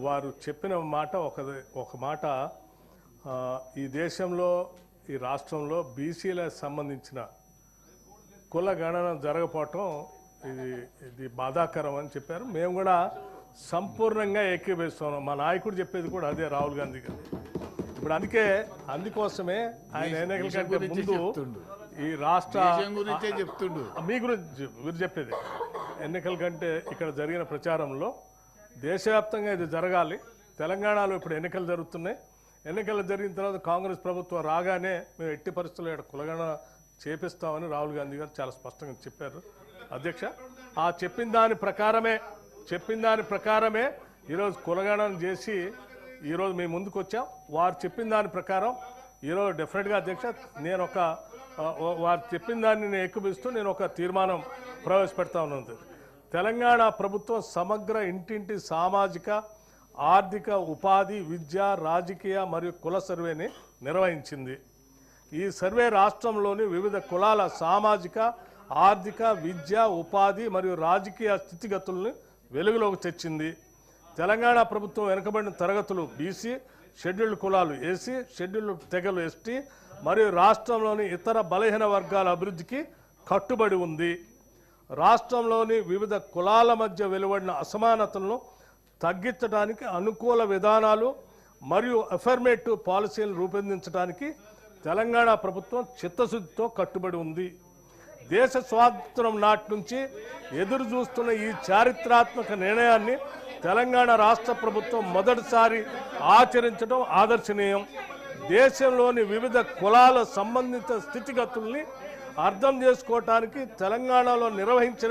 వారు చెప్పిన మాట ఒక మాట ఈ దేశంలో ఈ రాష్ట్రంలో బీసీలకు సంబంధించిన కుల గణన జరగకపోవటం ఇది బాధాకరం అని చెప్పారు. మేము కూడా సంపూర్ణంగా ఏకీభవిస్తున్నాం. మా నాయకుడు చెప్పేది కూడా అదే, రాహుల్ గాంధీ గారు. ఇప్పుడు అందుకోసమే ఆయన ఎన్నికల కంటే ముందు ఈ రాష్ట్ర గురించే చెప్తుండు. మీ గురించి మీరు చెప్పేది ఎన్నికల కంటే ఇక్కడ జరిగిన ప్రచారంలో దేశవ్యాప్తంగా ఇది జరగాలి. తెలంగాణలో ఇప్పుడు ఎన్నికలు జరుగుతున్నాయి. ఎన్నికలు జరిగిన తర్వాత కాంగ్రెస్ ప్రభుత్వం రాగానే మేము ఎట్టి పరిస్థితుల్లో ఇక్కడ కులగణన చేపిస్తామని రాహుల్ గాంధీ గారు చాలా స్పష్టంగా చెప్పారు. అధ్యక్ష, ఆ చెప్పిన దాని ప్రకారమే ఈరోజు కులగణన చేసి ఈరోజు మేము ముందుకు వచ్చాం. వారు చెప్పిన దాని ప్రకారం ఈరోజు డెఫినెట్గా అధ్యక్ష వారు చెప్పిన దాన్ని నేను ఏకీభవిస్తూ నేను ఒక తీర్మానం ప్రవేశపెడతా ఉన్నది. తెలంగాణ ప్రభుత్వం సమగ్ర ఇంటింటి సామాజిక ఆర్థిక ఉపాధి విద్య రాజకీయ మరియు కుల సర్వేని నిర్వహించింది. ఈ సర్వే రాష్ట్రంలోని వివిధ కులాల సామాజిక ఆర్థిక విద్య ఉపాధి మరియు రాజకీయ స్థితిగతులను వెలుగులోకి తెచ్చింది. తెలంగాణ ప్రభుత్వం వెనుకబడిన తరగతులు బీసీ, షెడ్యూల్డ్ కులాలు ఎస్సీ, షెడ్యూల్డ్ తెగలు ఎస్టీ మరియు రాష్ట్రంలోని ఇతర బలహీన వర్గాల అభివృద్ధికి కట్టుబడి ఉంది. రాష్ట్రంలోని వివిధ కులాల మధ్య వెలువడిన అసమానతలను తగ్గించడానికి అనుకూల విధానాలు మరియు అఫర్మేటివ్ పాలసీలను రూపొందించడానికి తెలంగాణ ప్రభుత్వం చిత్తశుద్ధితో కట్టుబడి ఉంది. దేశ స్వాతంత్రం నాటి నుంచి ఎదురు చూస్తున్న ఈ చారిత్రాత్మక నిర్ణయాన్ని తెలంగాణ రాష్ట్ర ప్రభుత్వం మొదటిసారి ఆచరించడం ఆదర్శనీయం. దేశంలోని వివిధ కులాల సంబంధిత స్థితిగతుల్ని అర్థం చేసుకోవటానికి తెలంగాణలో నిర్వహించిన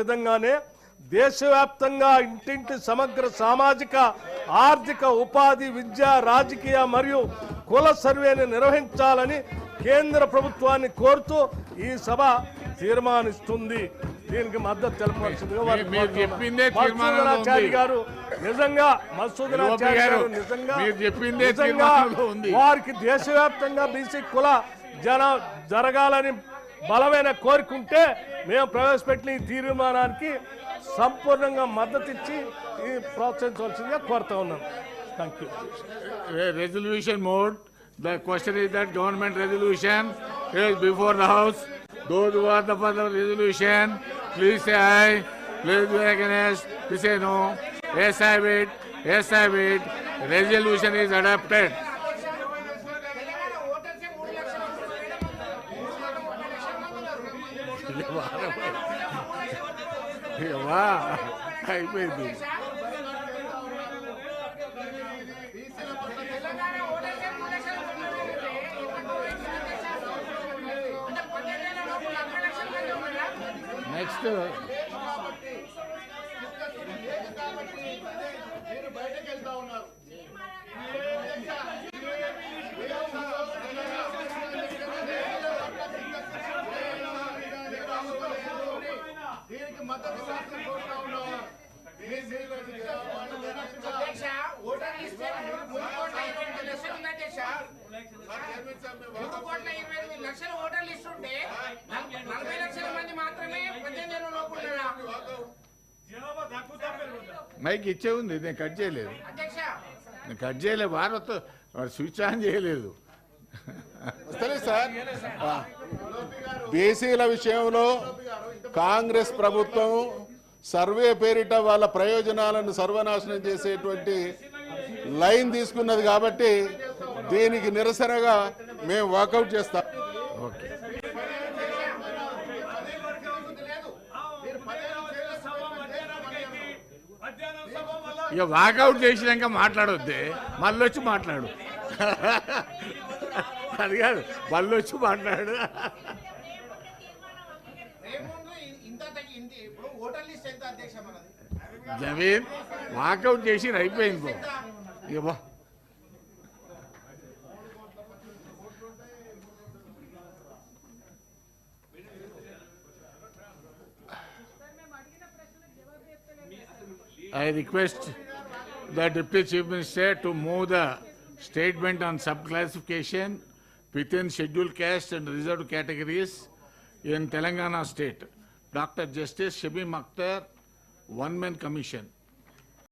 విధంగానే దేశవ్యాప్తంగా ఇంటింటి సమగ్ర సామాజిక ఆర్థిక ఉపాధి విద్య రాజకీయ మరియు కుల సర్వేని నిర్వహించాలని కేంద్ర ప్రభుత్వాన్ని కోరుతూ ఈ సభ తీర్మానిస్తుంది. దీనికి మద్దతు తెలపాల్సిందిగా మధుసూదనాచారి గారు నిజంగా వారికి దేశవ్యాప్తంగా బీసీ కుల జరగాలని బలమైన కోరుకుంటే మేము ప్రవేశపెట్టిన ఈ తీర్మానానికి సంపూర్ణంగా మద్దతు ఇచ్చి ప్రోత్సహించవలసిందిగా కోరుతా ఉన్నాను. Thank you. Resolution mode. The question is that government resolution is before the house. Those who are for the resolution, please say aye. Please be against. Please say no. Yes, I wait. Yes, I wait. Resolution is adopted. అయిపోయింది. Next లక్షల ఓటర్లు ఇస్తుంటే 40 లక్షల మంది మాత్రమే 18 లోపు mic ఇచ్చే ఉంది. నేను కట్ చేయలేదు భారత్ స్విచ్ ఆన్ చేయలేదు. వస్తలే సార్. బీసీల విషయంలో కాంగ్రెస్ ప్రభుత్వం సర్వే పేరిట వాళ్ళ ప్రయోజనాలను సర్వనాశనం చేసేటువంటి లైన్ తీసుకున్నది కాబట్టి దీనికి నిరసనగా మేము వాకౌట్ చేస్తాం. ఓకే. ఇక వాకౌట్ చేసినాక మాట్లాడొద్దే, మళ్ళీ వచ్చి మాట్లాడు. అది కాదు, మళ్ళీ వచ్చి మాట్లాడు. జమీన్ వాకౌట్ చేసి అయిపోయింది. ఇక I request the Deputy Chief Minister to move the statement on subclassification within scheduled caste and reserved categories in Telangana state. Dr. Justice Shabim Akhtar one-man commission.